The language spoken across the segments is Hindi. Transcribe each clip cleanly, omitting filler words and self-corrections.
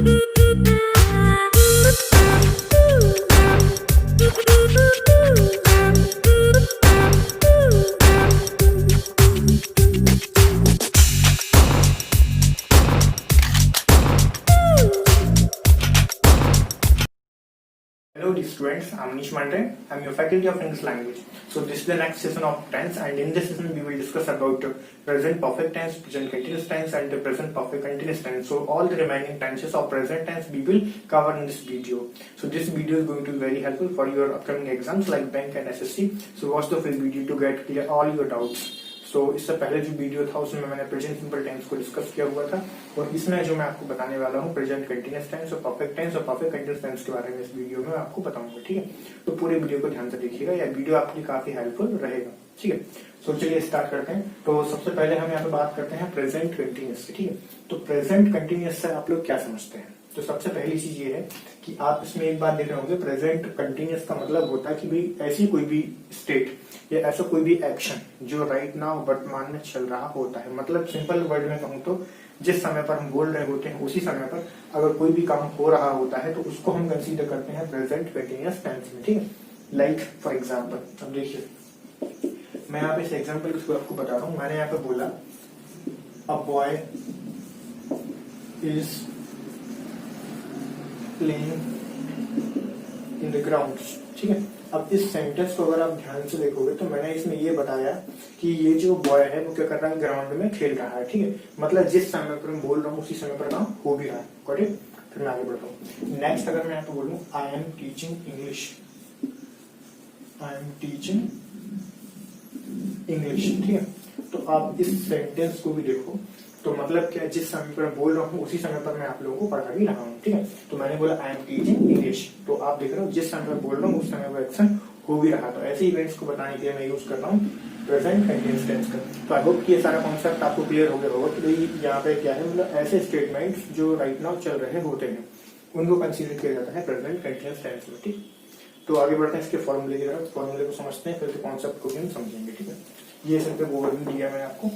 Hello dear students, I am Manish Mandre. I am your faculty of English language. So this is the next session of tense, and in this session we will discuss about present perfect tense, present continuous tense and present perfect continuous tense. So all the remaining tenses of present tense we will cover in this video. So this video is going to be very helpful for your upcoming exams like bank and SSC. So watch the full video to get clear all your doubts. तो इससे पहले जो वीडियो था उसमें मैंने प्रेजेंट सिंपल टेंस को डिस्कस किया हुआ था, और इसमें जो मैं आपको बताने वाला हूँ प्रेजेंट कंटीन्यूअस टेंस और परफेक्ट कंटीन्यूअस टेंस के बारे में इस वीडियो में आपको बताऊंगा। ठीक है, तो पूरे वीडियो को ध्यान से देखिएगा, यह वीडियो आपके लिए काफी हेल्पफुल रहेगा। ठीक है, तो चलिए स्टार्ट करते हैं। तो सबसे पहले हम यहाँ पे बात करते हैं प्रेजेंट कंटीन्यूअस की। ठीक है, तो प्रेजेंट कंटीन्यूअस से आप लोग क्या समझते हैं? तो सबसे पहली चीज ये है कि आप इसमें एक बात देख रहे होंगे, प्रेजेंट कंटीन्यूअस का मतलब होता है कि भाई ऐसी कोई भी स्टेट या ऐसा कोई भी एक्शन जो राइट नाउ वर्तमान में चल रहा होता है। मतलब सिंपल वर्ड में कहूँ तो जिस समय पर हम बोल रहे होते हैं उसी समय पर अगर कोई भी काम हो रहा होता है तो उसको हम कंसीडर करते हैं प्रेजेंट कंटीन्यूअस टेंस में। ठीक है, लाइक फॉर एग्जाम्पल, अब देखिए मैं यहाँ पे इस एग्जाम्पल को आपको बता रहा हूँ। मैंने यहाँ पे बोला a boy is playing in the ground. ठीक है, अब इस सेंटेंस को अगर आप ध्यान से देखोगे तो मैंने इसमें ये बताया कि ये जो बॉय है वो क्या कर रहा है, ग्राउंड में खेल रहा है। ठीक है, मतलब जिस समय पर मैं बोल रहा हूँ उसी समय पर काम हो भी रहा है। करेक्ट, फिर मैं आगे बढ़ता हूँ। नेक्स्ट अगर मैं यहाँ पे बोलूँ I am teaching English, I am teaching English. ठीक है, तो आप इस सेंटेंस को भी देखो तो मतलब क्या, जिस समय पर बोल रहा हूँ उसी समय पर मैं आप लोगों को पढ़ा भी रहा हूँ। ठीक है, तो मैंने बोला आई एम टीचिंग इंग्लिश, तो आप देख रहे हो जिस समय पर बोल रहा हूँ उस समय पर एक्शन हो भी रहा। तो ऐसे इवेंट्स को बताने के लिए मैं यूज कर रहा हूँ प्रेजेंट कंटीन्यूअस टेंस का। तो आई होप कि ये सारा कॉन्सेप्ट आपको क्लियर हो गया होगा कि भाई यहाँ पे क्या है, मतलब ऐसे स्टेटमेंट्स जो राइट नाउ चल रहे होते हैं उनको कंसीडर किया जाता है प्रेजेंट कंटीन्यूअस टेंस में। ठीक, तो आगे बढ़ते हैं इसके फॉर्मूले की तरफ। फॉर्मूले को समझते हैं फिर कॉन्सेप्ट को भी हम समझेंगे। ठीक है, ये सिर्फ ओवरव्यू दिया मैंने आपको।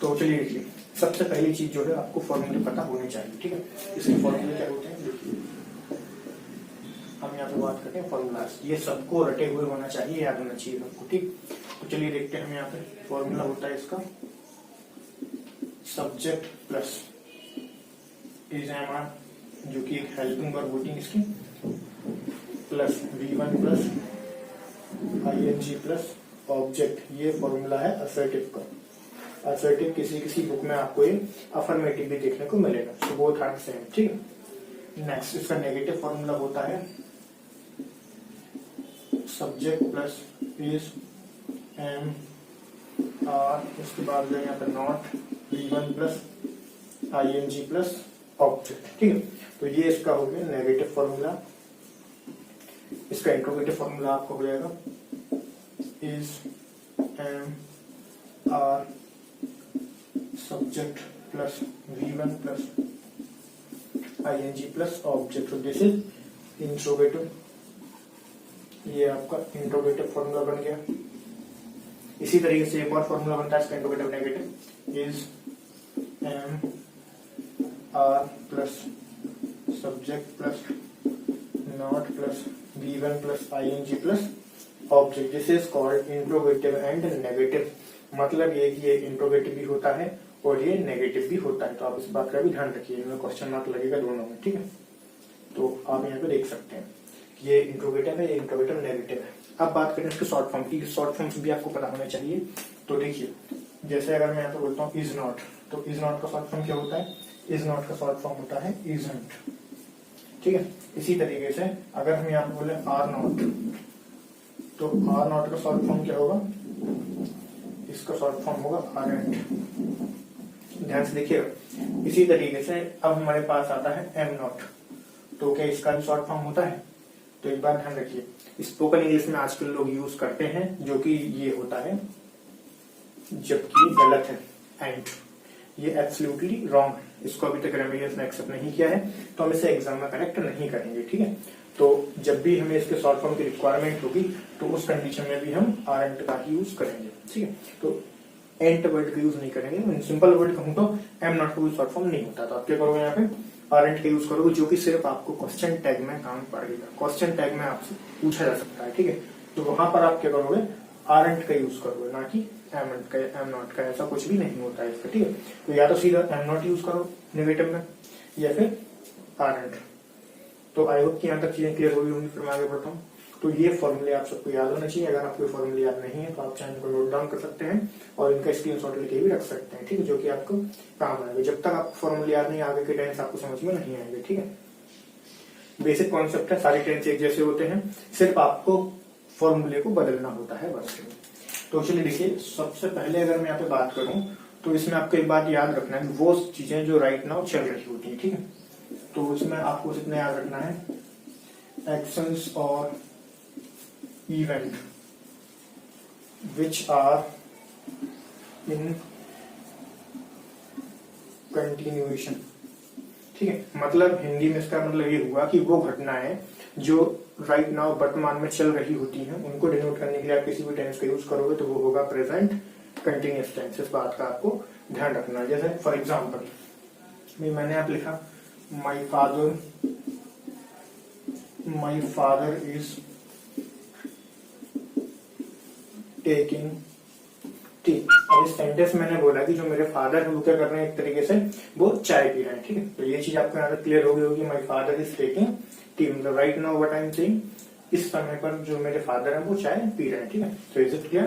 तो चलिए देखिए, सबसे पहली चीज जो है आपको फॉर्मूले पता होने चाहिए। ठीक है, इसके फॉर्मूले क्या होते हैं देखिए, हम यहाँ पे बात करते हैं फॉर्मूलाज। ये सबको रटे हुए होना चाहिए, याद होना चाहिए आपको। ठीक, तो चलिए देखते हैं हम यहाँ पे फॉर्मूला होता है इसका subject plus is am are, जो कि एक हेल्पिंग वर्ब होती है इसकी, plus V1 plus ING plus object. ये फॉर्मूला है असर्टिव का। असर्टिव किसी किसी बुक में आपको ये अफर्मेटिव भी देखने को मिलेगा। So both are same. ठीक है, नेक्स्ट इसका नेगेटिव फॉर्मूला होता है subject plus is am are, उसके बाद यहाँ पे not V1 plus ING plus object. ठीक है, तो ये इसका हो गया नेगेटिव फॉर्मूला। इसका इंट्रोगेटिव फॉर्मूला आपको हो जाएगा is am are subject plus V1 plus ING plus object. This is interrogative, ये आपका इंट्रोगेटिव फॉर्मूला बन गया। इसी तरीके से एक और फॉर्मूला बनता है इसका interrogative negative, is am are plus subject plus not plus V1 plus ING plus object. This is called interrogative and negative. मतलब ये कि ये इंट्रोगेटिव भी होता है और ये नेगेटिव भी होता है। तो आप इस बात का भी ध्यान रखिए, इनमें क्वेश्चन मार्क लगेगा दोनों में। ठीक है, तो आप यहाँ पे देख सकते हैं ये इंट्रोगेटिव है, ये इंट्रोगेटिव नेगेटिव है। अब बात करें इसके शॉर्ट फॉर्म की। शॉर्ट फॉर्म्स भी आपको पता होने चाहिए। तो देखिए, जैसे अगर मैं यहाँ पे बोलता हूँ इज नॉट, तो इज नॉट का शॉर्ट फॉर्म क्या होता है? इज नॉट का शॉर्ट फॉर्म होता है इजंट। ठीक है, इसी तरीके से अगर हम यहाँ पे बोले आर नॉट, तो आर नॉट का शॉर्ट फॉर्म क्या होगा? इसका शॉर्ट फॉर्म होगा आरएंट। ध्यान से देखिएगा। इसी तरीके से अब हमारे पास आता है एम नॉट, तो क्या इसका भी शॉर्ट फॉर्म होता है? तो एक बार ध्यान रखिए, स्पोकन इंग्लिश में आजकल लोग यूज करते हैं जो कि ये होता है, जबकि गलत है एंड, ये एब्सोल्युटली रॉन्ग है। इसको अभी तक रेमेडियस ने एक्सेप्ट नहीं किया है, तो हम इसे एग्जाम में करेक्ट नहीं करेंगे। ठीक है, तो जब भी हमें इसके शॉर्ट फॉर्म की रिक्वायरमेंट होगी तो उस कंडीशन में भी हम आरएंट का ही यूज करेंगे। ठीक है, तो एंट वर्ड का यूज नहीं करेंगे। सिंपल वर्ड कहूँ तो एम नॉट का शॉर्ट फॉर्म नहीं होता, तो आप क्या करोगे यहाँ पे आरंट का यूज करोगे, जो कि सिर्फ आपको क्वेश्चन टैग में काम पड़ेगा, क्वेश्चन टैग में आपसे पूछा जा सकता है, ठीक है। तो वहां पर आप क्या करोगे आरंट का यूज करोगे, ना कि एम नॉट का, ऐसा कुछ भी नहीं होता है इसका, ठीक है। तो या तो सीधा एम नॉट यूज करो नेगेटिव में या फिर आरंट। तो आई होप कि यहाँ तक चीजें क्लियर होगी होंगी, फिर मैं आगे बढ़ता हूँ। तो ये फॉर्मूले आप सबको याद होना चाहिए। अगर आपको फॉर्मूले याद नहीं है तो आप चैनल को नोट डाउन कर सकते हैं और इनका स्क्रीनशॉट लेके भी रख सकते हैं, ठीक है, जो कि आपको काम आएगा। जब तक आपको फॉर्मूले याद नहीं, आगे के टेंस आपको समझ में नहीं आएंगे, ठीक है। बेसिक कॉन्सेप्ट है, सारे टेंस एक जैसे होते हैं, सिर्फ आपको फॉर्मूले को बदलना होता है बस। तो चलिए देखिए, सबसे पहले अगर मैं यहाँ पे बात करूं तो इसमें आपको एक बात याद रखना है, वो चीजें जो राइट नाउ चल रही होती है, ठीक है। तो इसमें आपको इतना याद रखना है, एक्शंस और event which are in continuation, ठीक है। मतलब हिंदी में इसका मतलब ये हुआ कि वो घटनाएं जो राइट नाउ वर्तमान में चल रही होती हैं, उनको डिनोट करने के लिए आप किसी भी टेंस का यूज करोगे तो वो होगा प्रेजेंट कंटिन्यूअस टेंस। इस बात का आपको ध्यान रखना है। जैसे फॉर एग्जाम्पल मैंने आप लिखा माई फादर इज टेकिंग टी। अब इस सेंटेंस मैंने बोला कि जो मेरे फादर है वो क्या कर रहे हैं, एक तरीके से वो चाय पी रहे हैं, ठीक है। तो ये चीज आपको यहाँ तक क्लियर हो गई होगी, my father is taking tea, मतलब right now what I am saying, इस समय पर जो मेरे फादर है वो चाय पी रहे हैं, ठीक है। तो इज इट क्लियर।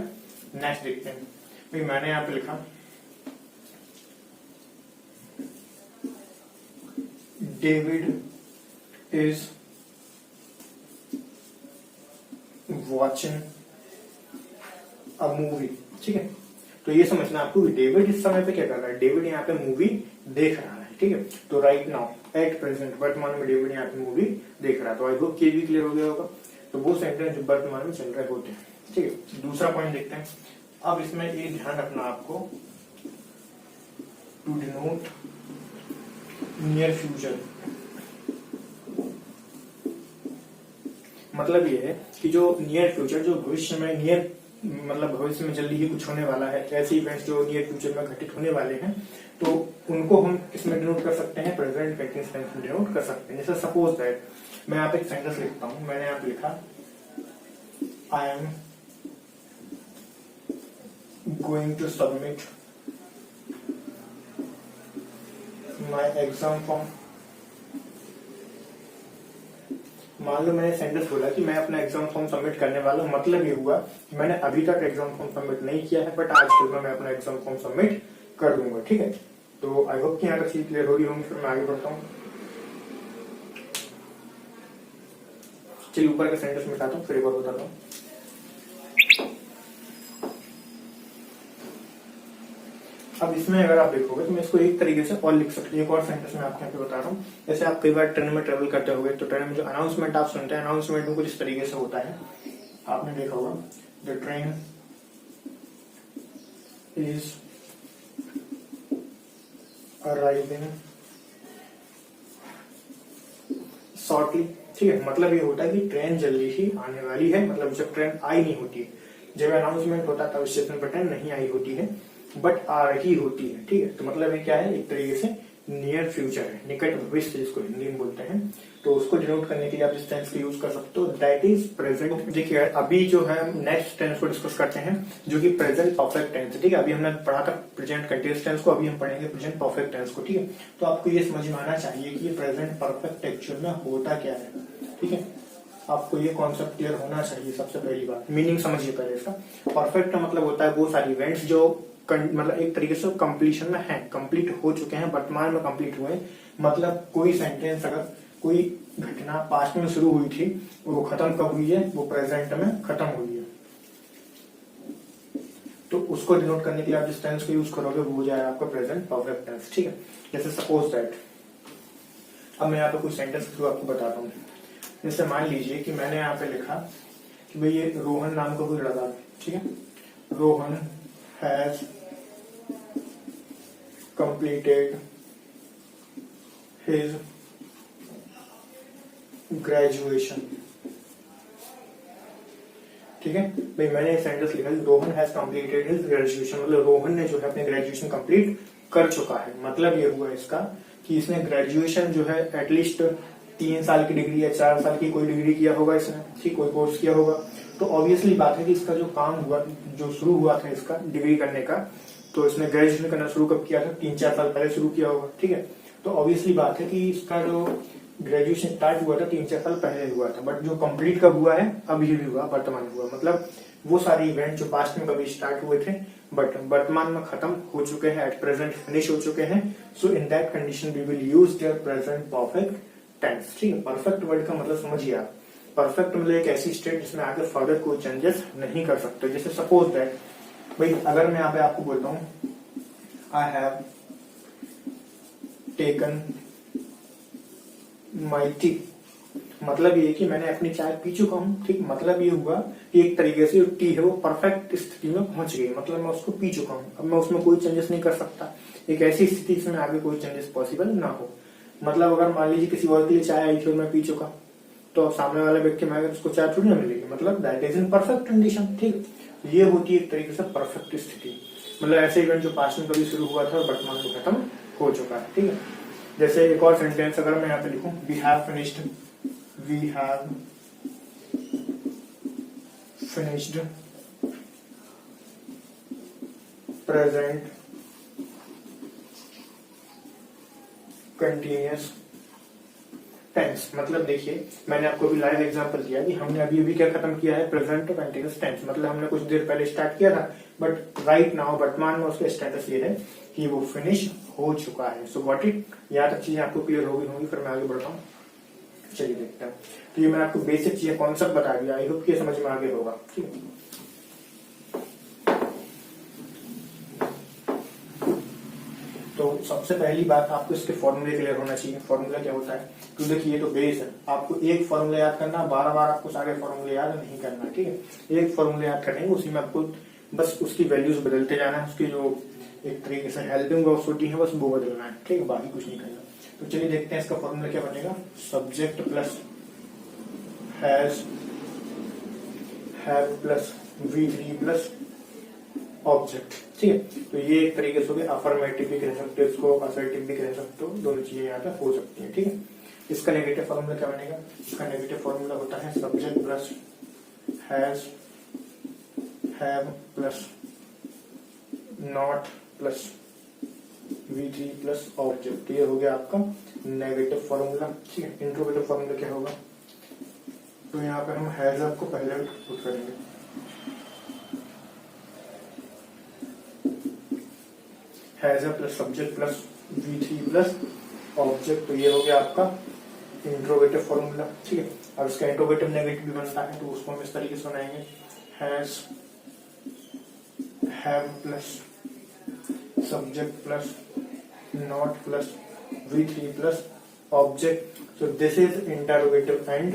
नेक्स्ट देखते हैं, भाई मैंने यहाँ पे लिखा David is watching a movie, ठीक है। तो ये समझना आपको डेविड इस समय पे क्या कर रहा है, डेविड यहाँ पे मूवी देख रहा है, ठीक है। तो राइट नाउ एट प्रेजेंट वर्तमान में डेविड यहाँ पे मूवी देख रहा है। तो आई होप ये भी क्लियर हो गया होगा। तो वो सेंटेंस जो वर्तमान में चल रहे होते हैं, ठीक है। दूसरा पॉइंट देखते हैं। अब इसमें ये ध्यान रखना आपको, टू डिनोट नियर फ्यूचर, मतलब ये है कि जो नियर फ्यूचर, जो भविष्य में नियर मतलब भविष्य में जल्दी ही कुछ होने वाला है, ऐसे इवेंट्स जो नियर फ्यूचर में घटित होने वाले हैं, तो उनको हम किसमें डिनोट कर सकते हैं, प्रेजेंट कंटिन्यूअस टेंस में डिनोट कर सकते हैं। जैसे सपोज दैट मैं यहाँ पे एक सेंटेंस लिखता हूं, मैंने यहाँ पे लिखा I am going to submit my exam form. मान लो मैंने सेंटेंस बोला कि मैं अपना एग्जाम फॉर्म सबमिट करने वाला हूं, मतलब ये हुआ कि मैंने अभी तक एग्जाम फॉर्म सबमिट नहीं किया है, बट आज कल में मैं अपना एग्जाम फॉर्म सबमिट कर दूंगा, ठीक है। तो आई होप कि यहाँ तक चीज क्लियर हो रही होंगी, फिर मैं आगे बढ़ता हूँ। चलिए ऊपर का सेंटेंस मिटाता हूँ, फिर एक बार बताता हूँ। अब इसमें अगर आप देखोगे तो मैं इसको एक तरीके से और लिख सकते हैं। एक और सेंटेंस मैं आपको यहाँ पे बता रहा हूँ। जैसे आप कई बार ट्रेन में ट्रेवल करते होंगे, तो ट्रेन में जो अनाउंसमेंट आप सुनते हैं, अनाउंसमेंट में कुछ इस तरीके से होता है, आपने देखा होगा, the train is arriving shortly, ठीक है। मतलब ये होता है कि ट्रेन जल्दी ही आने वाली है, मतलब जब ट्रेन आई नहीं होती है, जब अनाउंसमेंट होता है तब स्टेशन पर ट्रेन नहीं आई होती है, बट आ रही होती है, ठीक है। तो मतलब ये क्या है, एक तरीके से नियर फ्यूचर है, निकट भविष्य जिसको हिंदी में बोलते हैं। तो उसको डिनोट करने के लिए आप इस टेंस का यूज कर सकते हो, दैट इज प्रेजेंट। देखिए अभी जो है नेक्स्ट टेंस को डिस्कस करते हैं, जो कि प्रेजेंट परफेक्ट टेंस, ठीक है। अभी हमने पढ़ा था प्रेजेंट कंटीन्यूअस टेंस को, अभी हम पढ़ेंगे प्रेजेंट परफेक्ट टेंस को, ठीक है। तो आपको ये समझ में आना चाहिए कि ये प्रेजेंट परफेक्ट एक्चुअल में होता क्या है, ठीक है। आपको ये कॉन्सेप्ट क्लियर होना चाहिए। सबसे पहली बात मीनिंग समझिए पहले इसका। परफेक्ट का मतलब होता है वो सारे इवेंट्स जो मतलब एक तरीके से कंप्लीशन में है, कंप्लीट हो चुके हैं, वर्तमान में कंप्लीट हुए। मतलब कोई सेंटेंस, अगर कोई घटना पास्ट में शुरू हुई थी और वो खत्म कब हुई है, वो प्रेजेंट में खत्म हुई है, तो उसको डिनोट करने के लिए आप जिस टेंस को यूज करोगे वो हो जाएगा आपका प्रेजेंट परफेक्ट टेंस, ठीक है। जैसे सपोज दैट, अब मैं यहाँ पे कुछ सेंटेंस के थ्रू आपको बताता हूँ। जैसे मान लीजिए कि मैंने यहाँ पे लिखा कि भाई ये रोहन नाम का कोई लड़का है, ठीक है। Rohan has completed his graduation। ठीक है भाई, मैंने सेंटेंस लिखा है Rohan has completed his graduation, मतलब रोहन ने जो है अपने ग्रेजुएशन कंप्लीट कर चुका है। मतलब ये हुआ इसका कि इसने ग्रेजुएशन जो है एटलीस्ट 3 साल की डिग्री या 4 साल की कोई डिग्री किया होगा इसने, ठीक, कोई कोर्स किया होगा। तो ऑब्वियसली बात है कि इसका जो काम हुआ, जो शुरू हुआ था इसका डिग्री करने का, तो इसने ग्रेजुएशन करना शुरू कब किया था? 3-4 साल पहले शुरू किया होगा, ठीक है। तो ऑब्वियसली बात है कि इसका जो ग्रेजुएशन स्टार्ट हुआ था 3-4 साल पहले हुआ था, बट जो कंप्लीट कब हुआ है? अभी भी हुआ, वर्तमान हुआ। मतलब वो सारे इवेंट जो पास्ट में कभी स्टार्ट हुए थे बट वर्तमान में खत्म हो चुके हैं, एट प्रेजेंट फिनिश हो चुके हैं। So in that condition we will use their present perfect tense, ठीक है। परफेक्ट वर्ड का मतलब समझिए आप, परफेक्ट मतलब एक ऐसी स्टेट जिसमें आगे फर्दर कोई चेंजेस नहीं कर सकते। जैसे सपोज दैट भाई, अगर मैं यहाँ पे आपको बोलता हूँ I have taken my T, मतलब ये कि मैंने अपनी चाय पी चुका हूँ, ठीक। मतलब ये हुआ कि एक तरीके से टी है वो परफेक्ट स्थिति में पहुंच गई, मतलब मैं उसको पी चुका हूँ, अब मैं उसमें कोई चेंजेस नहीं कर सकता। एक ऐसी स्थिति जिसमें आगे कोई चेंजेस पॉसिबल ना हो। मतलब अगर मान लीजिए किसी और के लिए चाय आई थी और मैं पी चुका, तो सामने वाले व्यक्ति में उसको चाय थोड़ी ना मिलेगी, मतलब that is in perfect condition, ठीक। ये होती है एक तरीके से परफेक्ट स्थिति, मतलब ऐसे इवेंट जो पास्ट में कभी शुरू हुआ था और वर्तमान में खत्म हो चुका है, ठीक है। जैसे एक और सेंटेंस अगर मैं यहाँ पे लिखूं, we have finished present continuous tense. मतलब देखिए, मैंने आपको भी लाइव एग्जांपल दिया कि हमने अभी अभी क्या खत्म किया है? Present continuous tense. मतलब हमने कुछ देर पहले स्टार्ट किया था, बट राइट नाउ वर्तमान में उसका स्टेटस ये है कि वो फिनिश हो चुका है। सो व्हाट इट, यहाँ तक चीजें आपको क्लियर होगी, फिर मैं आगे बढ़ता हूँ। चलिए देखते हैं। तो ये मैंने आपको बेसिक चीजें कॉन्सेप्ट बता दिया, आई होप कि समझ में आगे होगा, ठीक है। तो सबसे पहली बात, आपको इसके फॉर्मूले क्लियर होना चाहिए। फॉर्मूला क्या होता है? तो देखिए, ये तो बेस है, आपको एक फॉर्मूला याद करना, बार बार आपको सारे फॉर्मूले याद नहीं करना, ठीक है। एक फॉर्मूला याद करेंगे, उसी में आपको बस उसकी वैल्यूज बदलते जाना है, उसकी जो एक तरीके से हेल्पिंग वर्ब्स होती है बस वो बदलना है, ठीक है, बाकी कुछ नहीं करना। तो चलिए देखते हैं इसका फॉर्मूला क्या बनेगा। Subject plus has, have plus V3 plus object, ठीक है। तो ये एक तरीके से हो गया, अफर्मेटिव भी कह सकते हो इसको, असर्टिव भी कह सकते हो, दोनों चीजें यहाँ पे हो सकती हैं, ठीक है। इसका नेगेटिव फॉर्मूला क्या बनेगा? इसका नेगेटिव फॉर्मूला होता है subject plus has, have plus not plus V3 plus object. ये हो गया आपका नेगेटिव फॉर्मूला, ठीक है। इंट्रोगेटिव फॉर्मूला क्या होगा? तो यहाँ पे हम हैज आपको पहले पुट करेंगे, has plus subject plus V3 plus object. तो ये हो गया आपका इंट्रोगेटिव फॉर्मूला, ठीक है। अब इसका इंट्रोगेटिव नेगेटिव भी बनता है, तो उसको हम इस तरीके से बनाएंगे, has, have plus subject plus not plus V3 plus object. So this is interrogative and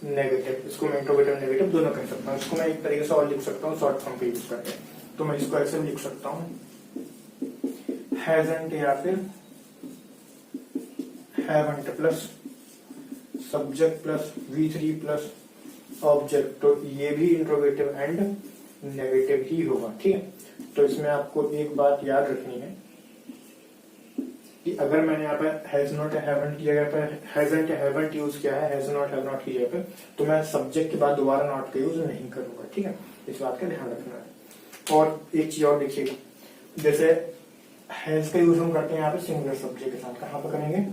negative. इसको मैं इंट्रोगेटिव नेगेटिव दोनों कह सकता हूँ। इसको मैं एक तरीके से और लिख सकता हूँ शॉर्ट फॉर्म पे यूज करके, तो मैं इसको ऐसे लिख सकता हूँ, हैजंट या फिर haven't plus subject plus V3 plus object. तो ये भी इंट्रोगेटिव एंड नेगेटिव ही होगा, ठीक है। तो इसमें आपको एक बात याद रखनी है कि अगर मैंने यहाँ पे हैज नॉट हैवंट की जगह पे हैजंट हैवंट यूज किया है, हैज नॉट हैव नॉट की जगह पे, तो मैं सब्जेक्ट के बाद दोबारा नॉट का यूज नहीं करूंगा, ठीक है। इस बात का ध्यान रखना है। और एक चीज और देखिएगा, जैसे हैज का यूज हम करते हैं यहाँ पे सिंगुलर सब्जेक्ट के साथ। कहाँ पे करेंगे?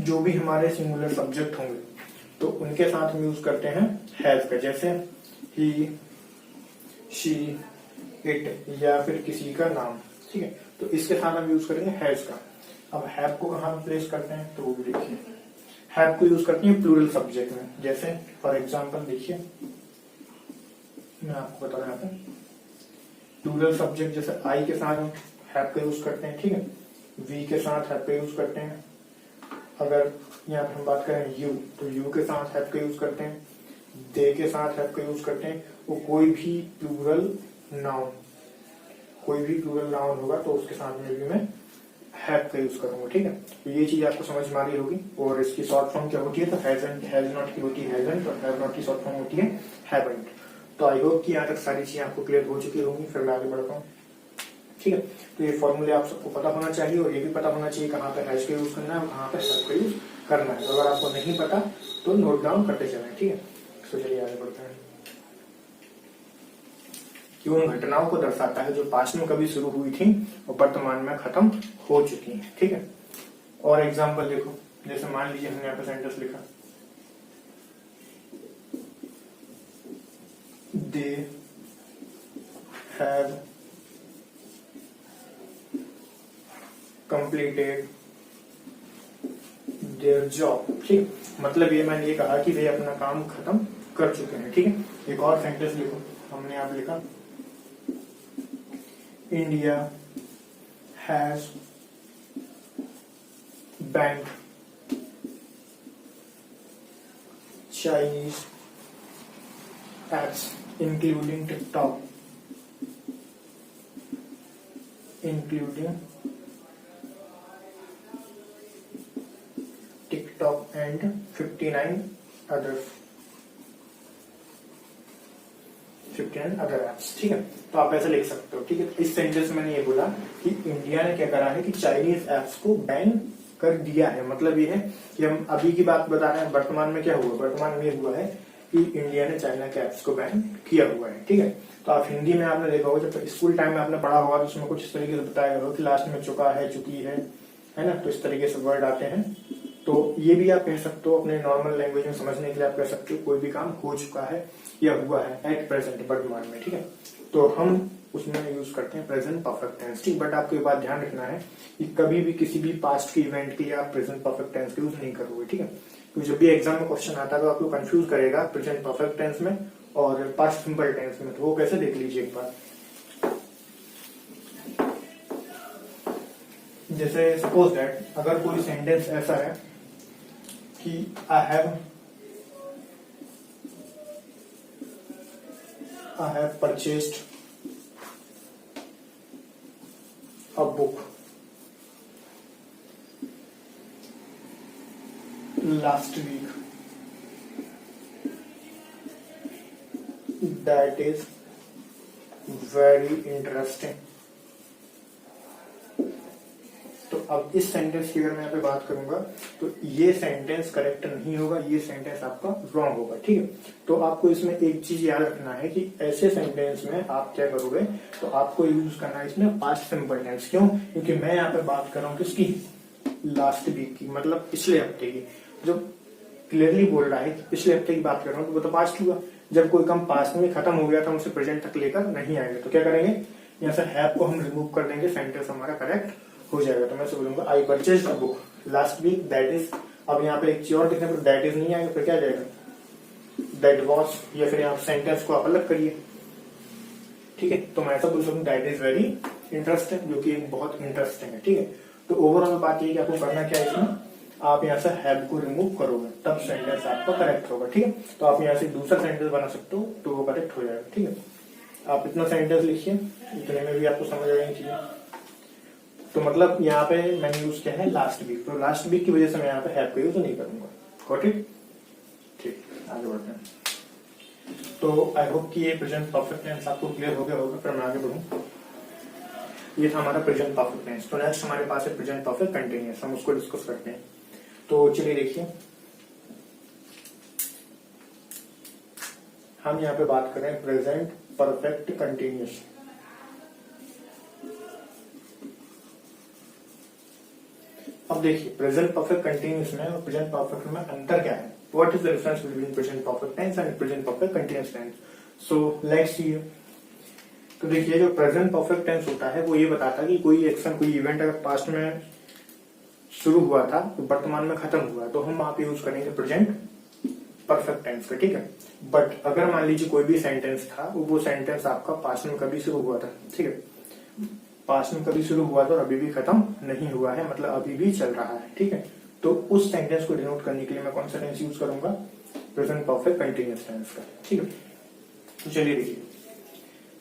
जो भी हमारे सिंगुलर सब्जेक्ट होंगे तो उनके साथ हम यूज करते हैं हैज का, जैसे ही, शी, इट या फिर किसी का नाम, ठीक है। तो इसके साथ हम यूज करेंगे हैज का। अब हैव को कहाँ प्लेस करते हैं? तो वो भी देखिए, हैव को यूज करते हैं प्लूरल सब्जेक्ट में। जैसे फॉर एग्जांपल देखिए, मैं आपको बता रहा हूं यहाँ पे प्लूरल सब्जेक्ट, जैसे आई के साथ हम हैव का यूज करते हैं, ठीक है। वी के साथ हैव का यूज करते हैं। अगर यहाँ पे हम बात करें यू, तो यू के साथ हैव का यूज करते हैं। दे के साथ हैव का यूज करते हैं। वो कोई भी प्लूरल नाउन होगा तो उसके साथ में भी मैं हैव का यूज करूंगा, ठीक है। तो ये चीज आपको समझ में आ रही होगी। और इसकी शॉर्ट फॉर्म क्या होती है, तो हैज एंड हैज नॉट की होती है हैजंट, और हैव नॉट की शॉर्ट फॉर्म होती है हैवंट। तो आई होप कि यहाँ तक सारी चीजें आपको क्लियर हो चुकी होंगी। फिर मैं आगे बढ़ता हूँ, ठीक है। तो ये फॉर्मूले आप सबको पता होना चाहिए, और ये भी पता होना चाहिए कहाँ पे हैज का यूज करना है और कहाँ पे हैव का यूज करना है। तो अगर आपको नहीं पता तो नोट डाउन करते चलें, ठीक है। तो चलिए आगे बढ़ते हैं। कि उन घटनाओं को दर्शाता है जो पास्ट में कभी शुरू हुई थी और वर्तमान में खत्म हो चुकी हैं, ठीक है। और एग्जाम्पल देखो, जैसे मान लीजिए हमने यहाँ पे सेंटेंस लिखा, they have completed their job, ठीक। मतलब ये मैंने ये कहा कि वे अपना काम खत्म कर चुके हैं, ठीक है। एक और सेंटेंस लिखो, हमने यहाँ लिखा, India has banned Chinese apps including TikTok and 59 other apps, ठीक है। तो आप ऐसे लिख सकते हो, ठीक है। इस सेंटेंस में मैंने ये बोला कि इंडिया ने क्या करा है कि चाइनीज एप्स को बैन कर दिया है। मतलब ये है कि हम अभी की बात बता रहे हैं, वर्तमान में क्या हुआ, वर्तमान में हुआ है कि इंडिया ने चाइना के एप्स को बैन किया हुआ है, ठीक है। तो आप हिंदी में आपने देखा होगा, जब स्कूल टाइम में आपने पढ़ा होगा तो उसमें कुछ इस तरीके से बताया होगा कि लास्ट में चुका है, चुकी है ना। तो इस तरीके से वर्ड आते हैं। तो ये भी आप कह सकते हो अपने नॉर्मल लैंग्वेज में समझने के लिए, आप कह सकते हो कोई भी काम हो चुका है या हुआ है एट प्रेजेंट, वर्तमान में, ठीक है। तो हम उसमें यूज करते हैं प्रेजेंट परफेक्ट टेंस, ठीक। बट आपको ये बात ध्यान रखना है कि कभी भी किसी भी पास्ट के इवेंट के लिए आप प्रेजेंट परफेक्ट टेंस का यूज नहीं करोगे, ठीक है। तो जब भी एग्जाम में क्वेश्चन आता है तो आपको कंफ्यूज करेगा प्रेजेंट परफेक्ट टेंस में और पास्ट सिंपल टेंस में। तो वो कैसे देख लीजिए एक बार। जैसे सपोज दैट अगर कोई सेंटेंस ऐसा है कि I have purchased a book last week that is very interesting. तो अब इस सेंटेंस की अगर मैं यहाँ पे बात करूंगा तो ये सेंटेंस करेक्ट नहीं होगा, ये सेंटेंस आपका रॉन्ग होगा, ठीक है। तो आपको इसमें एक चीज याद रखना है कि ऐसे सेंटेंस में आप क्या करोगे, तो आपको यूज करना है इसमें पास्ट सिंपल टेंस। क्यों? क्योंकि मैं यहाँ पे बात कर रहा हूँ किसकी, लास्ट वीक की, मतलब पिछले हफ्ते की। जो क्लियरली बोल रहा है कि पिछले हफ्ते की बात कर रहा हूँ, तो वो तो पास्ट हुआ। जब कोई काम पास्ट में खत्म हो गया था, उसे प्रेजेंट तक लेकर नहीं आएंगे, तो क्या करेंगे, यहाँ से हैव को हम रिमूव कर देंगे, सेंटेंस हमारा करेक्ट हो जाएगा। तो मैं से बोलूंगा I purchase a book last week that is, अब यहाँ पे एक चीज और लिखने पर दैट इज नहीं आएगा, फिर क्या जाएगा, दैट वॉज, या फिर यहाँ सेंटेंस को आप अलग करिए, ठीक है। तो मैं ऐसा बोल सकूँ दैट इज वेरी इंटरेस्टिंग, जो कि बहुत इंटरेस्टिंग है, ठीक है। तो ओवरऑल बात ये कि आपको करना क्या है इसमें, आप यहाँ से हैव को रिमूव करोगे तब सेंटेंस आपका करेक्ट होगा, ठीक है। तो आप यहाँ से दूसरा सेंटेंस बना सकते हो तो वो करेक्ट हो जाएगा, ठीक है। आप इतना सेंटेंस लिखिए, इतने में भी आपको समझ आ जाएंगी चीजें। तो मतलब यहाँ पे मैंने यूज किया है लास्ट वीक, तो लास्ट वीक की वजह से मैं यहाँ पे हैव का यूज नहीं करूंगा, गॉट इट, ठीक। आगे बढ़ते हैं। तो आई होप कि ये प्रेजेंट परफेक्ट टेंस आपको क्लियर हो गया होगा। फिर मैं आगे बढ़ूं, ये था हमारा प्रेजेंट परफेक्ट टेंस। तो नेक्स्ट हमारे पास है प्रेजेंट परफेक्ट कंटिन्यूअस, हम उसको डिस्कस करते हैं। तो चलिए देखिए, हम यहाँ पे बात कर रहे हैं प्रेजेंट परफेक्ट कंटिन्यूअस। अब देखिए प्रेजेंट परफेक्ट कंटिन्यूअस में और प्रेजेंट परफेक्ट में अंतर क्या है, what is the difference between present perfect tense and present perfect continuous tense. So let's see. तो देखिए जो प्रेजेंट परफेक्ट टेंस होता है वो ये बताता है कि कोई एक्शन, कोई इवेंट अगर पास्ट में शुरू हुआ था तो वर्तमान में खत्म हुआ, तो हम वहां पे यूज करेंगे प्रेजेंट परफेक्ट टेंस का, ठीक है। बट अगर मान लीजिए कोई भी सेंटेंस था, वो सेंटेंस आपका पास्ट में कभी शुरू हुआ था, ठीक है, पास्ट में कभी शुरू हुआ था और अभी भी खत्म नहीं हुआ है, मतलब अभी भी चल रहा है, ठीक है। तो उस सेंटेंस को डिनोट करने के लिए मैं कौन सा टेंस यूज करूंगा, प्रेजेंट परफेक्ट कंटिन्यूअस टेंस का, ठीक है। तो चलिए देखिए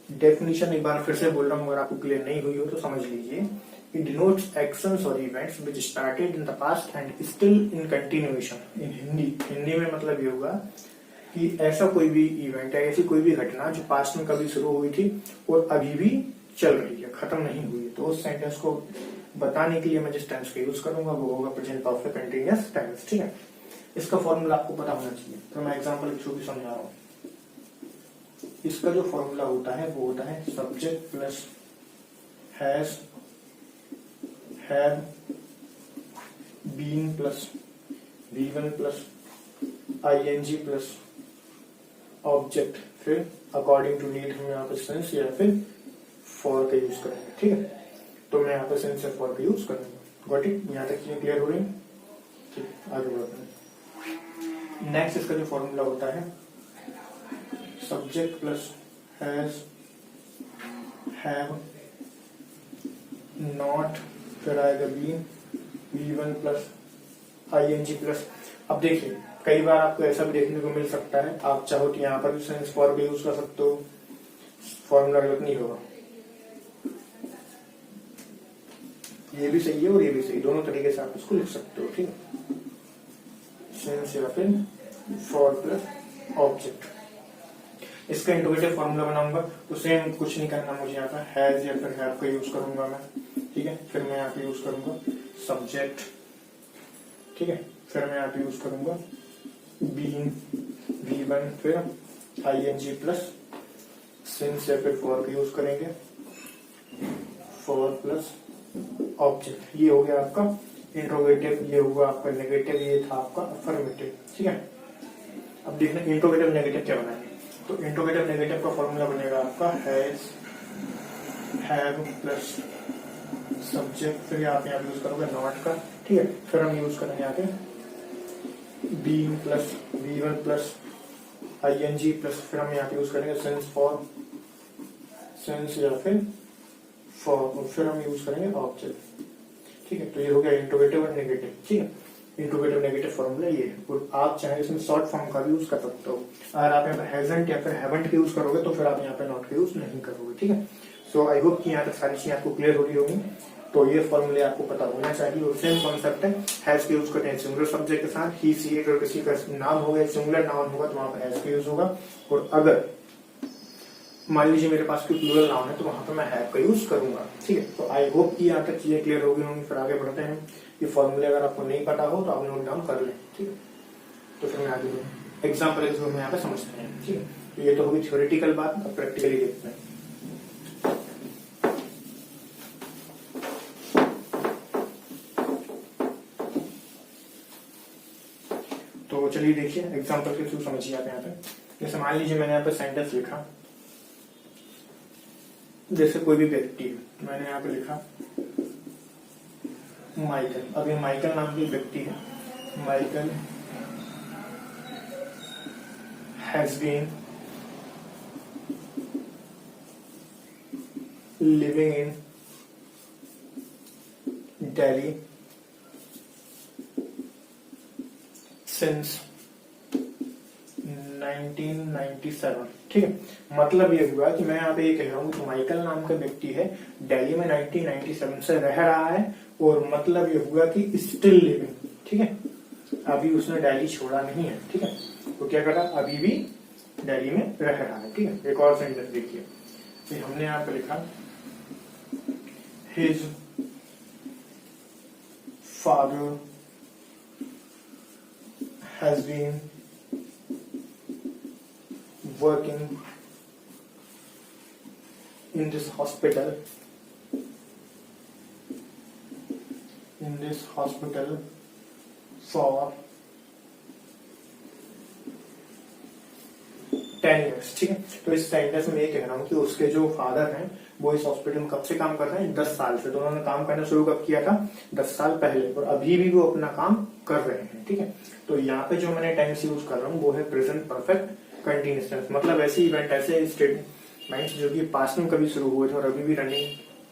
डेफिनेशन एक बार फिर से बोल रहा हूँ, अगर आपको क्लियर नहीं हुई हो तो समझ लीजिए It denotes actions or events which started in the past and still in continuation. In Hindi में मतलब ये होगा कि ऐसा कोई भी इवेंट है, ऐसी कोई भी घटना जो पास्ट में कभी शुरू हुई थी और अभी भी चल रही है, खत्म नहीं हुई है। तो उस सेंटेंस को बताने के लिए मैं जिस टेंस का यूज करूंगा वो होगा प्रेजेंट परफेक्ट कंटीन्यूअस टेंस। ठीक है, इसका फॉर्मूला आपको पता होना चाहिए। तो मैं एग्जांपल के थ्रू भी समझा रहा हूँ। इसका जो फॉर्मूला होता है वो होता है subject plus has, have, been plus V1 plus ING plus object, फिर अकॉर्डिंग टू नीड हम यहाँ पे सिंस या फिर फॉर का यूज करेंगे। ठीक है, तो मैं यहाँ पे सिंस या फॉर का यूज करूंगा। Got it? यहाँ तक चीजें क्लियर हो रही हैं? ठीक, आगे बढ़ते हैं। नेक्स्ट इसका जो फॉर्मूला होता है subject plus has, have, not, फिर आएगा been, V1 plus ING plus. अब देखिए कई बार आपको ऐसा भी देखने को मिल सकता है, आप चाहो तो यहाँ पर भी सेंस फॉर भी यूज कर सकते हो, फॉर्मूला गलत नहीं होगा। ये भी सही है और ये भी सही, दोनों तरीके से आप इसको लिख सकते हो। ठीक है, सेंस या फिर फॉर प्लस ऑब्जेक्ट। इसका इंट्रोगेटिव फॉर्मूला बनाऊंगा तो सेम कुछ नहीं करना मुझे, यहाँ पर हैज या फिर हैव का यूज करूंगा मैं। ठीक है, फिर मैं यहाँ पे यूज करूंगा सब्जेक्ट। ठीक है, फिर मैं यहाँ पे यूज करूंगा बीन, V1, फिर ING प्लस सिंस या फिर फॉर का यूज करेंगे, फॉर प्लस ऑब्जेक्ट। ये हो गया आपका इंट्रोगेटिव, ये होगा आपका नेगेटिव, ये था आपका अफर्मेटिव। ठीक है, अब देखना इंट्रोगेटिव नेगेटिव क्या बनाएंगे। तो इंट्रोगेटिव नेगेटिव का फॉर्मूला बनेगा आपका हैज, हैव प्लस सब्जेक्ट, फिर आप यहाँ यूज करोगे नॉट का। ठीक है, फिर हम यूज करेंगे यहाँ पे been plus V1 plus ING plus, फिर हम यहाँ पे यूज करेंगे सेंस फॉर, सेंस या फिर फॉर, और फिर हम यूज करेंगे ऑब्जेक्ट। ठीक है, तो ये हो गया इंट्रोगेटिव और नेगेटिव। ठीक है, इंट्रोगेटिव नेगेटिव फॉर्मूला ये है, और आप चाहे इसमें शॉर्ट फॉर्म का भी यूज कर सकते हो। अगर आप यहाँ पे हैजंट या फिर हैवंट का यूज करोगे तो फिर आप यहाँ पे नॉट का यूज नहीं करोगे। ठीक है, सो आई होप कि यहाँ तक सारी चीजें आपको क्लियर हो रही होगी। तो ये फॉर्मूले आपको पता होना चाहिए, और सेम कॉन्सेप्ट है, हैज का यूज करते हैं सिंगुलर सब्जेक्ट के साथ। ही, सी, अगर किसी का नाम होगा, सिंगुलर नाउन होगा तो वहां पर हैज का यूज होगा, और अगर मान लीजिए मेरे पास कोई प्लूरल नाउन है तो वहां पर मैं हैव का यूज करूंगा। ठीक है, तो आई होप कि यहाँ तक चीजें क्लियर हो गई होंगी। फिर आगे बढ़ते हैं। ये फॉर्मूले अगर आपको नहीं पता हो तो आप नोट डाउन कर लें। ठीक है, तो फिर मैं आगे एग्जाम्पल के थ्रू में यहाँ पे समझते हैं। ठीक है, तो ये तो होगी थ्योरेटिकल बात, अब प्रैक्टिकली देखते हैं। तो चलिए देखिए एग्जाम्पल के थ्रू समझिए आप यहाँ पे। जैसे मान लीजिए मैंने यहाँ पे सेंटेंस लिखा, जैसे कोई भी व्यक्ति है, मैंने यहाँ पे लिखा माइकल। अब ये माइकल नाम की व्यक्ति है। Michael has been living in Delhi since 1997। ठीक है, मतलब ये हुआ कि मैं यहाँ पे ये कह रहा हूँ कि माइकल नाम का व्यक्ति है, दिल्ली में 1997 से रह रहा है, और मतलब ये हुआ कि स्टिल लिविंग। ठीक है, अभी उसने दिल्ली छोड़ा नहीं है। ठीक है, तो क्या कर रहा, अभी भी दिल्ली में रह रहा है। ठीक है, एक और सेंटेंस देखिए, तो हमने यहाँ पे लिखा his father has been working in this hospital for 10 years। ठीक है, तो इस सेंटेंस में ये कह रहा हूँ कि उसके जो फादर हैं वो इस हॉस्पिटल में कब से काम कर रहे हैं, 10 साल से। तो उन्होंने काम करना शुरू कब किया था, 10 साल पहले, और अभी भी वो अपना काम कर रहे हैं। ठीक है, तो यहाँ पे जो मैंने टेंस यूज कर रहा हूँ वो है प्रेजेंट परफेक्ट कंटिन्यूअस टेंस। मतलब ऐसे इवेंट, ऐसे स्टेटमेंट्स जो कि पास्ट में कभी शुरू हुए थे और अभी भी रनिंग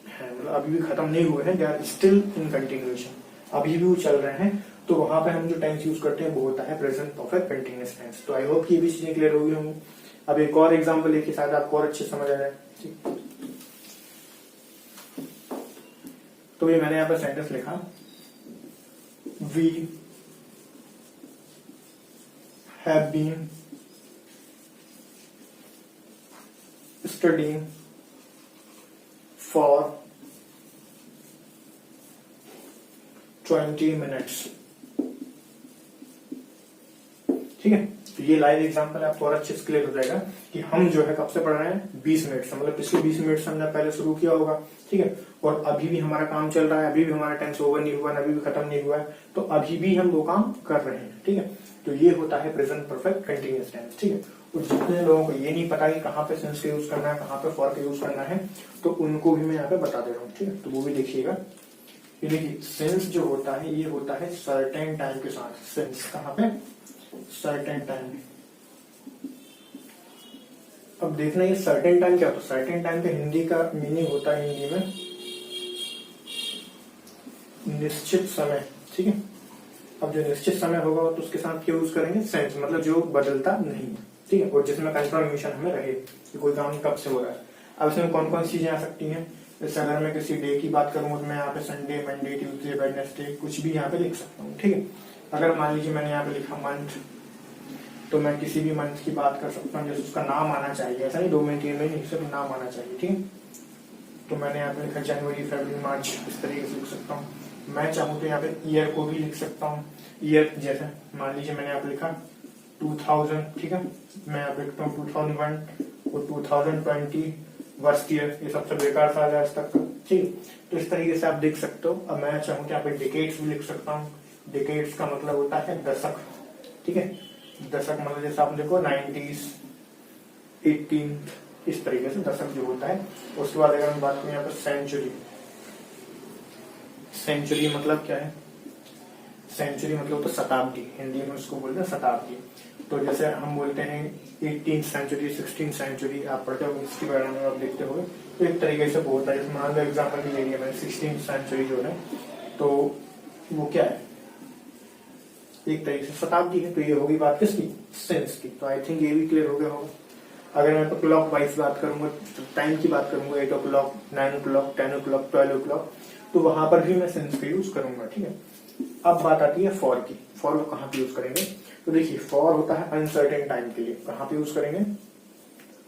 है, मतलब अभी भी खत्म नहीं हुए हैं, they are still in continuation, अभी भी वो चल रहे हैं। तो वहां पे हम जो टेंस यूज करते हैं वो होता है प्रेजेंट परफेक्ट कंटिन्यूअस टेंस। तो आई होप कि ये भी चीजें क्लियर हो गई होंगी। अब एक और एग्जांपल लेके शायद आपको और अच्छे समझ आ जाए। तो ये मैंने यहाँ पे सेंटेंस लिखा, we have been studying for 20 minutes. ठीक है, तो ये लाइव एग्जांपल आपको और अच्छे से क्लियर हो जाएगा कि हम जो है कब से पढ़ रहे हैं, 20 मिनट से, मतलब पिछले 20 मिनट से हमने पहले शुरू किया होगा। ठीक है, और अभी भी हमारा काम चल रहा है, अभी भी हमारा टेंस ओवर नहीं हुआ, अभी भी खत्म नहीं हुआ है, तो अभी भी हम वो काम कर रहे हैं। ठीक है, तो ये होता है प्रेजेंट परफेक्ट कंटिन्यूअस टेंस। ठीक है, और जितने लोगों को ये नहीं पता कि कहाँ पे सिंस का यूज करना है, कहाँ पे फॉर का यूज करना है, तो उनको भी मैं यहाँ पे बता दे रहा हूँ। ठीक है, तो वो भी देखिएगा। ये देखिए, सिंस जो होता है ये होता है सर्टेन टाइम के साथ। सिंस कहाँ पे, सर्टेन टाइम। अब देखना ये सर्टेन टाइम क्या होता है। सर्टेन टाइम का हिंदी का मीनिंग होता है हिंदी में निश्चित समय। ठीक है, अब जो निश्चित समय होगा तो उसके साथ क्या यूज करेंगे, सेंस, मतलब जो बदलता नहीं है। ठीक है, और जिसमें कंफर्मेशन हमें रहे कि कोई काम कब से हो रहा है। अब इसमें कौन कौन सी चीजें आ सकती हैं, जैसे अगर मैं किसी डे की बात करूंगा तो मैं यहाँ पे संडे, मंडे, ट्यूसडे, वेडनेसडे कुछ भी यहाँ पे लिख सकता हूँ। ठीक है, अगर मान लीजिए मैंने यहाँ पे लिखा मंथ, तो मैं किसी भी मंथ की बात कर सकता हूँ, जैसे उसका नाम आना चाहिए, ऐसा नहीं 2 महीने 3 महीने, सिर्फ नाम आना चाहिए। ठीक है, तो मैंने यहाँ पे लिखा जनवरी, फरवरी, मार्च, इस तरीके से लिख सकता हूँ। मैं चाहूँ तो यहाँ पे ईयर को भी लिख सकता हूँ। ईयर जैसे मान लीजिए मैंने यहाँ पे लिखा 2000। ठीक है, मैं यहाँ पे लिखता हूँ 2001 और 2020 वर्स्ट ईयर, ये सबसे बेकार था आज तक का। ठीक, तो इस तरीके से आप देख सकते हो। अब मैं चाहूँ तो यहाँ पे डिकेड्स भी लिख सकता हूँ। डिकेड्स का मतलब होता है दशक। ठीक है, दशक मतलब जैसे आप देखो 90s, 18, इस तरीके से दशक जो होता है। उसके बाद अगर हम बात करें यहाँ पर सेंचुरी, सेंचुरी मतलब क्या है, सेंचुरी मतलब तो शताब्दी, हिंदी में उसको बोलते हैं शताब्दी। तो जैसे हम बोलते हैं 18th सेंचुरी, 16th सेंचुरी, आप पढ़ते हो हिस्ट्री वगैरह में, आप देखते हो, तो एक तरीके से बोलता है। मान लो एग्जाम्पल के लिए मैंने 16th सेंचुरी जो है, तो वो क्या है, एक तरीके से शताब्दी है। तो ये होगी बात किसकी, सेंस की। तो आई थिंक ये भी क्लियर हो गया होगा। अगर मैं तो क्लॉक वाइज बात करूंगा, टाइम की बात करूंगा, 8 o'clock, 9 o'clock, 10 o'clock, 12 o'clock, तो वहां पर भी मैं सेंस का यूज करूंगा। ठीक है, अब बात आती है फॉर की। फॉर को कहाँ पे यूज करेंगे, तो देखिए फॉर होता है अनसर्टेन टाइम के लिए। कहाँ पे यूज करेंगे,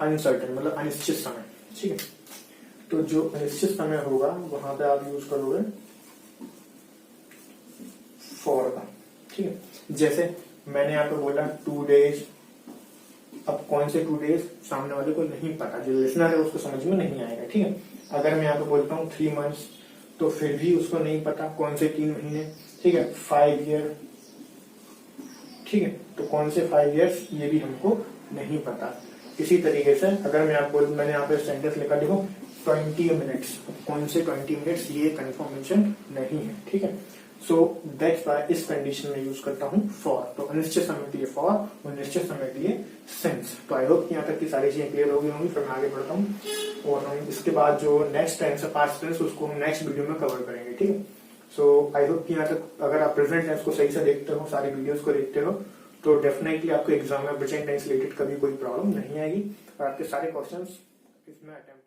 अनसर्टेन मतलब अनिश्चित समय। ठीक है, तो जो अनिश्चित समय होगा वहां पे आप यूज करोगे फॉर का। ठीक है, जैसे मैंने यहाँ पे बोला 2 days, अब कौन से 2 days सामने वाले को नहीं पता, जो लिसनर है उसको समझ में नहीं आएगा। ठीक है, अगर मैं यहाँ पे बोलता हूँ 3 months, तो फिर भी उसको नहीं पता कौन से 3 महीने। ठीक है, 5 year, ठीक है, तो कौन से 5 years ये भी हमको नहीं पता। इसी तरीके से अगर मैं आपको, मैंने यहाँ पे सेंटेंस लिखा, देखो 20 minutes, कौन से 20 minutes ये कंफर्मेशन नहीं है। ठीक है, सो दैट्स व्हाई इस कंडीशन में यूज करता हूँ फॉर। तो अनिश्चित समय के लिए फॉर और निश्चित समय के लिए सिंस। तो आई होप यहाँ तक की सारी चीजें क्लियर हो गई होंगी। फिर मैं आगे बढ़ता हूँ और हम इसके बाद जो नेक्स्ट टेंस है, पास्ट टेंस, उसको हम नेक्स्ट वीडियो में कवर करेंगे। ठीक है, सो आई होप यहाँ तक अगर आप प्रेजेंट टेंस को सही से देखते हो, सारी वीडियोस को देखते हो, तो डेफिनेटली आपको एग्जाम में प्रेजेंट टेंस रिलेटेड कभी कोई प्रॉब्लम नहीं आएगी और आपके सारे क्वेश्चंस इसमें अटेम्प्ट